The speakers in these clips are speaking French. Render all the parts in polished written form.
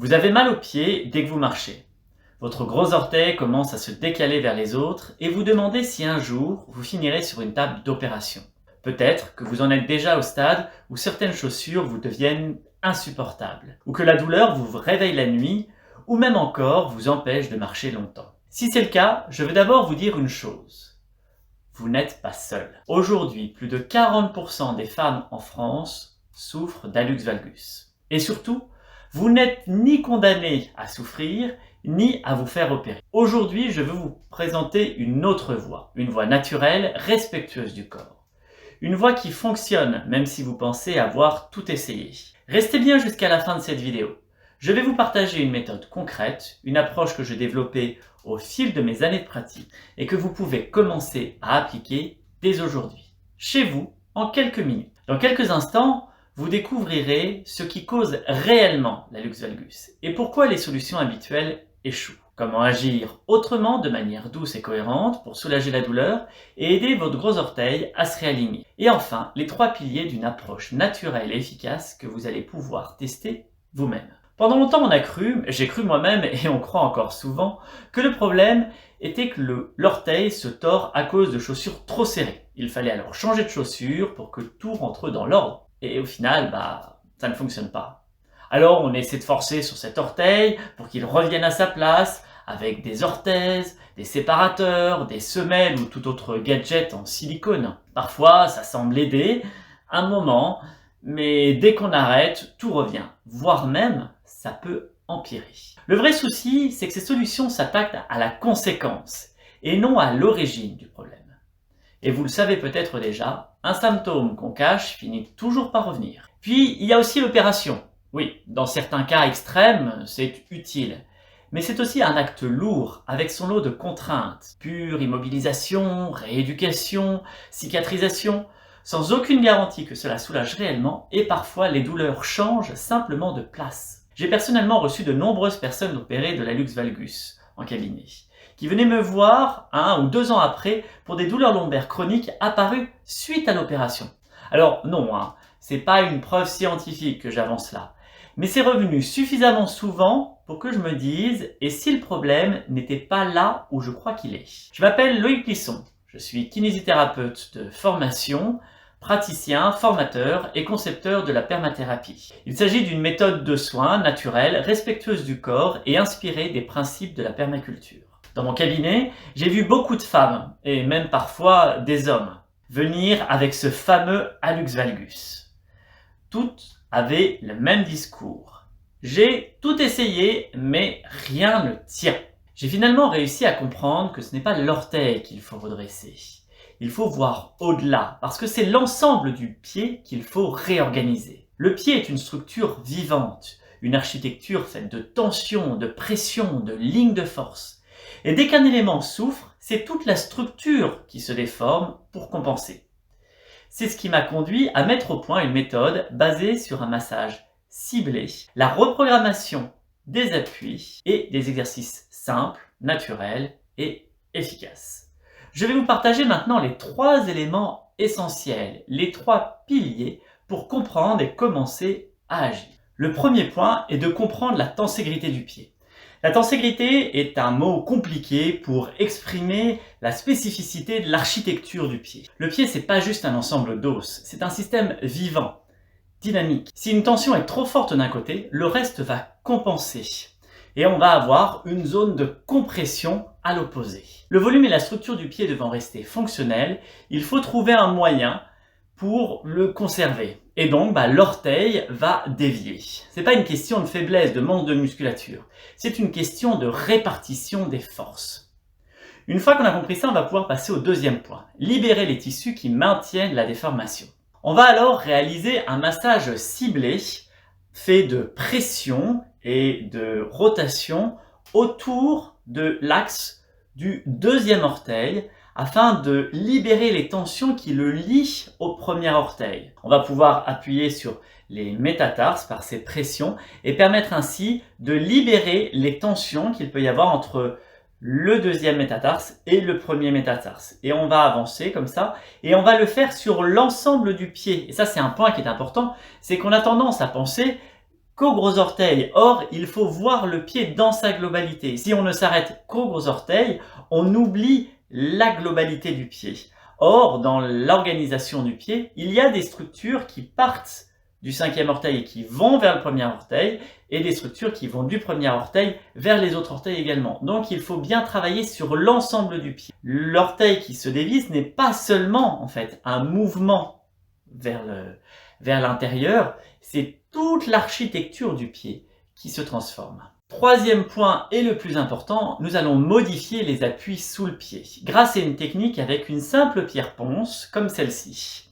Vous avez mal au pied dès que vous marchez. Votre gros orteil commence à se décaler vers les autres et vous demandez si un jour vous finirez sur une table d'opération. Peut-être que vous en êtes déjà au stade où certaines chaussures vous deviennent insupportables, ou que la douleur vous réveille la nuit, ou même encore vous empêche de marcher longtemps. Si c'est le cas, je veux d'abord vous dire une chose. Vous n'êtes pas seul. Aujourd'hui, plus de 40% des femmes en France souffrent d'hallux valgus. Et surtout, vous n'êtes ni condamné à souffrir, ni à vous faire opérer. Aujourd'hui, je veux vous présenter une autre voie, une voie naturelle, respectueuse du corps. Une voie qui fonctionne, même si vous pensez avoir tout essayé. Restez bien jusqu'à la fin de cette vidéo. Je vais vous partager une méthode concrète, une approche que j'ai développée au fil de mes années de pratique et que vous pouvez commencer à appliquer dès aujourd'hui, chez vous, en quelques minutes. Dans quelques instants, vous découvrirez ce qui cause réellement l'hallux valgus et pourquoi les solutions habituelles échouent. Comment agir autrement de manière douce et cohérente pour soulager la douleur et aider votre gros orteil à se réaligner. Et enfin, les 3 piliers d'une approche naturelle et efficace que vous allez pouvoir tester vous-même. Pendant longtemps, j'ai cru moi-même et on croit encore souvent, que le problème était que l'orteil se tord à cause de chaussures trop serrées. Il fallait alors changer de chaussures pour que tout rentre dans l'ordre. Et au final, ça ne fonctionne pas. Alors on essaie de forcer sur cet orteil pour qu'il revienne à sa place, avec des orthèses, des séparateurs, des semelles ou tout autre gadget en silicone. Parfois, ça semble aider un moment, mais dès qu'on arrête, tout revient, voire même, ça peut empirer. Le vrai souci, c'est que ces solutions s'attaquent à la conséquence et non à l'origine du problème. Et vous le savez peut-être déjà, un symptôme qu'on cache finit toujours par revenir. Puis, il y a aussi l'opération. Oui, dans certains cas extrêmes, c'est utile. Mais c'est aussi un acte lourd, avec son lot de contraintes. Pure immobilisation, rééducation, cicatrisation, sans aucune garantie que cela soulage réellement, et parfois les douleurs changent simplement de place. J'ai personnellement reçu de nombreuses personnes opérées de l'hallux valgus en cabinet, qui venaient me voir 1 ou 2 ans après pour des douleurs lombaires chroniques apparues suite à l'opération. Alors non, c'est pas une preuve scientifique que j'avance là, mais c'est revenu suffisamment souvent pour que je me dise « et si le problème n'était pas là où je crois qu'il est ?» Je m'appelle Loïc Plisson, je suis kinésithérapeute de formation, praticien, formateur et concepteur de la permathérapie. Il s'agit d'une méthode de soins naturelle, respectueuse du corps et inspirée des principes de la permaculture. Dans mon cabinet, j'ai vu beaucoup de femmes, et même parfois des hommes, venir avec ce fameux hallux valgus. Toutes avaient le même discours. J'ai tout essayé, mais rien ne tient. J'ai finalement réussi à comprendre que ce n'est pas l'orteil qu'il faut redresser. Il faut voir au-delà, parce que c'est l'ensemble du pied qu'il faut réorganiser. Le pied est une structure vivante, une architecture faite de tension, de pression, de lignes de force. Et dès qu'un élément souffre, c'est toute la structure qui se déforme pour compenser. C'est ce qui m'a conduit à mettre au point une méthode basée sur un massage ciblé, la reprogrammation des appuis et des exercices simples, naturels et efficaces. Je vais vous partager maintenant les 3 éléments essentiels, les 3 piliers pour comprendre et commencer à agir. Le premier point est de comprendre la tenségrité du pied. La tenségrité est un mot compliqué pour exprimer la spécificité de l'architecture du pied. Le pied, c'est pas juste un ensemble d'os, c'est un système vivant, dynamique. Si une tension est trop forte d'un côté, le reste va compenser. Et on va avoir une zone de compression à l'opposé. Le volume et la structure du pied devant rester fonctionnels, il faut trouver un moyen pour le conserver. Et donc, l'orteil va dévier. C'est pas une question de faiblesse, de manque de musculature. C'est une question de répartition des forces. Une fois qu'on a compris ça, on va pouvoir passer au deuxième point. Libérer les tissus qui maintiennent la déformation. On va alors réaliser un massage ciblé, fait de pression et de rotation autour de l'axe du deuxième orteil afin de libérer les tensions qui le lient au premier orteil. On va pouvoir appuyer sur les métatarses par ces pressions et permettre ainsi de libérer les tensions qu'il peut y avoir entre le deuxième métatarse et le premier métatarse. Et on va avancer comme ça, et on va le faire sur l'ensemble du pied. Et ça, c'est un point qui est important, c'est qu'on a tendance à penser qu'au gros orteil. Or, il faut voir le pied dans sa globalité. Si on ne s'arrête qu'au gros orteil, on oublie la globalité du pied. Or, dans l'organisation du pied, il y a des structures qui partent du 5e orteil et qui vont vers le 1er orteil, et des structures qui vont du 1er orteil vers les autres orteils également. Donc il faut bien travailler sur l'ensemble du pied. L'orteil qui se dévisse n'est pas seulement en fait un mouvement vers l'intérieur, c'est toute l'architecture du pied qui se transforme. Troisième point et le plus important, nous allons modifier les appuis sous le pied grâce à une technique avec une simple pierre ponce comme celle-ci.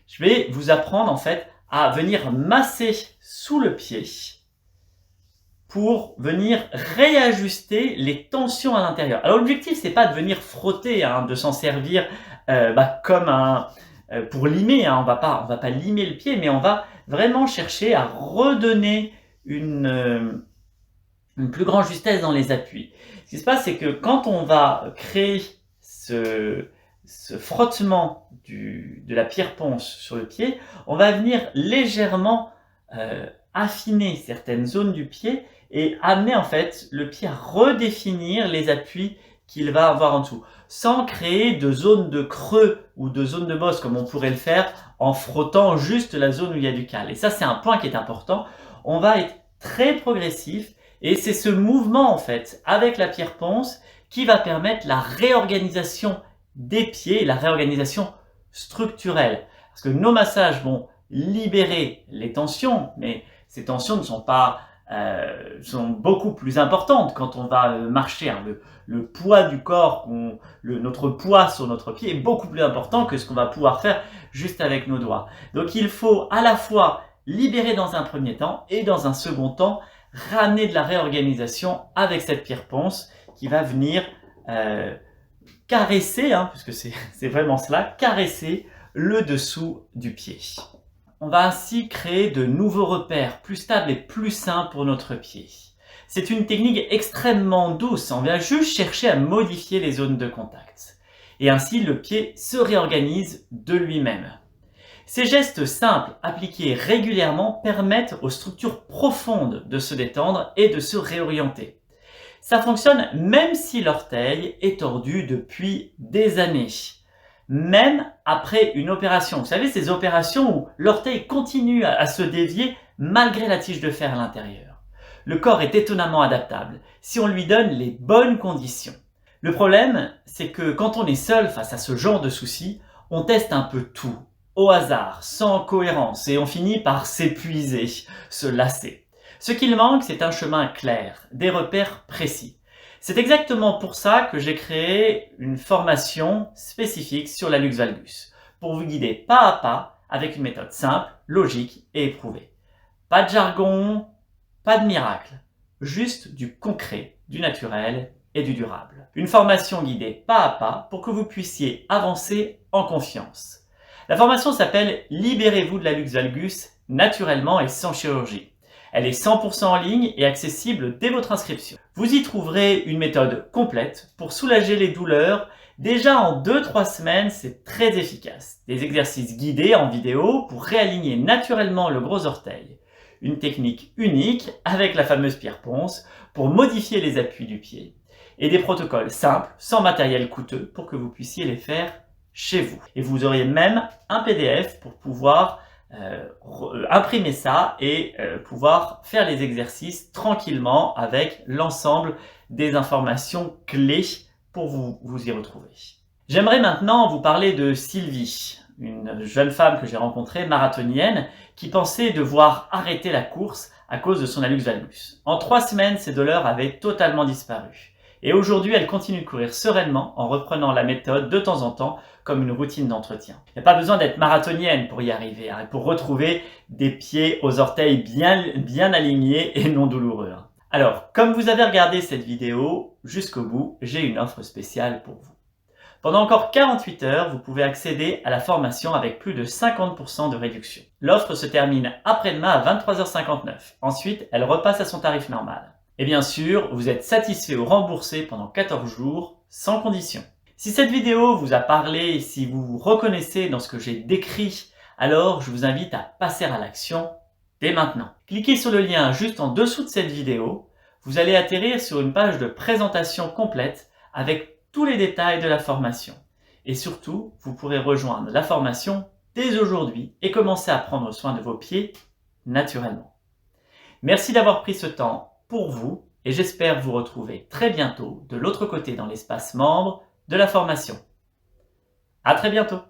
Je vais vous apprendre en fait à venir masser sous le pied pour venir réajuster les tensions à l'intérieur. Alors l'objectif c'est pas de venir frotter, de s'en servir comme pour limer, on va pas limer le pied, mais on va vraiment chercher à redonner une plus grande justesse dans les appuis. Ce qui se passe, c'est que quand on va créer ce frottement de la pierre ponce sur le pied, on va venir légèrement affiner certaines zones du pied et amener en fait le pied à redéfinir les appuis qu'il va avoir en dessous, sans créer de zone de creux ou de zone de bosse comme on pourrait le faire en frottant juste la zone où il y a du cal. Et ça, c'est un point qui est important. On va être très progressif et c'est ce mouvement en fait avec la pierre ponce qui va permettre la réorganisation des pieds, la réorganisation structurelle. Parce que nos massages vont libérer les tensions, mais ces tensions ne sont pas sont beaucoup plus importantes quand on va marcher. Le poids du corps, notre poids sur notre pied est beaucoup plus important que ce qu'on va pouvoir faire juste avec nos doigts. Donc il faut à la fois libérer dans un premier temps et dans un second temps ramener de la réorganisation avec cette pierre ponce qui va venir caresser, puisque c'est vraiment cela, caresser le dessous du pied. On va ainsi créer de nouveaux repères plus stables et plus sains pour notre pied. C'est une technique extrêmement douce, on vient juste chercher à modifier les zones de contact. Et ainsi, le pied se réorganise de lui-même. Ces gestes simples, appliqués régulièrement, permettent aux structures profondes de se détendre et de se réorienter. Ça fonctionne même si l'orteil est tordu depuis des années. Même après une opération. Vous savez, ces opérations où l'orteil continue à se dévier malgré la tige de fer à l'intérieur. Le corps est étonnamment adaptable si on lui donne les bonnes conditions. Le problème, c'est que quand on est seul face à ce genre de soucis, on teste un peu tout, au hasard, sans cohérence, et on finit par s'épuiser, se lasser. Ce qu'il manque, c'est un chemin clair, des repères précis. C'est exactement pour ça que j'ai créé une formation spécifique sur la luxe valgus, pour vous guider pas à pas avec une méthode simple, logique et éprouvée. Pas de jargon, pas de miracle, juste du concret, du naturel et du durable. Une formation guidée pas à pas pour que vous puissiez avancer en confiance. La formation s'appelle « Libérez-vous de la luxe valgus naturellement et sans chirurgie ». Elle est 100% en ligne et accessible dès votre inscription. Vous y trouverez une méthode complète pour soulager les douleurs. Déjà en 2-3 semaines, c'est très efficace. Des exercices guidés en vidéo pour réaligner naturellement le gros orteil. Une technique unique avec la fameuse pierre ponce pour modifier les appuis du pied. Et des protocoles simples, sans matériel coûteux, pour que vous puissiez les faire chez vous. Et vous auriez même un PDF pour pouvoir imprimer ça et pouvoir faire les exercices tranquillement avec l'ensemble des informations clés pour vous y retrouver. J'aimerais maintenant vous parler de Sylvie, une jeune femme que j'ai rencontrée, marathonienne, qui pensait devoir arrêter la course à cause de son hallux valgus. En 3 semaines, ses douleurs avaient totalement disparu. Et aujourd'hui, elle continue de courir sereinement en reprenant la méthode de temps en temps comme une routine d'entretien. Il n'y a pas besoin d'être marathonienne pour y arriver, pour retrouver des pieds aux orteils bien alignés et non douloureux. Alors, comme vous avez regardé cette vidéo jusqu'au bout, j'ai une offre spéciale pour vous. Pendant encore 48 heures, vous pouvez accéder à la formation avec plus de 50% de réduction. L'offre se termine après-demain à 23h59. Ensuite, elle repasse à son tarif normal. Et bien sûr, vous êtes satisfait ou remboursé pendant 14 jours, sans condition. Si cette vidéo vous a parlé, si vous vous reconnaissez dans ce que j'ai décrit, alors je vous invite à passer à l'action dès maintenant. Cliquez sur le lien juste en dessous de cette vidéo. Vous allez atterrir sur une page de présentation complète avec tous les détails de la formation. Et surtout, vous pourrez rejoindre la formation dès aujourd'hui et commencer à prendre soin de vos pieds naturellement. Merci d'avoir pris ce temps pour vous et j'espère vous retrouver très bientôt de l'autre côté dans l'espace membre de la formation. À très bientôt!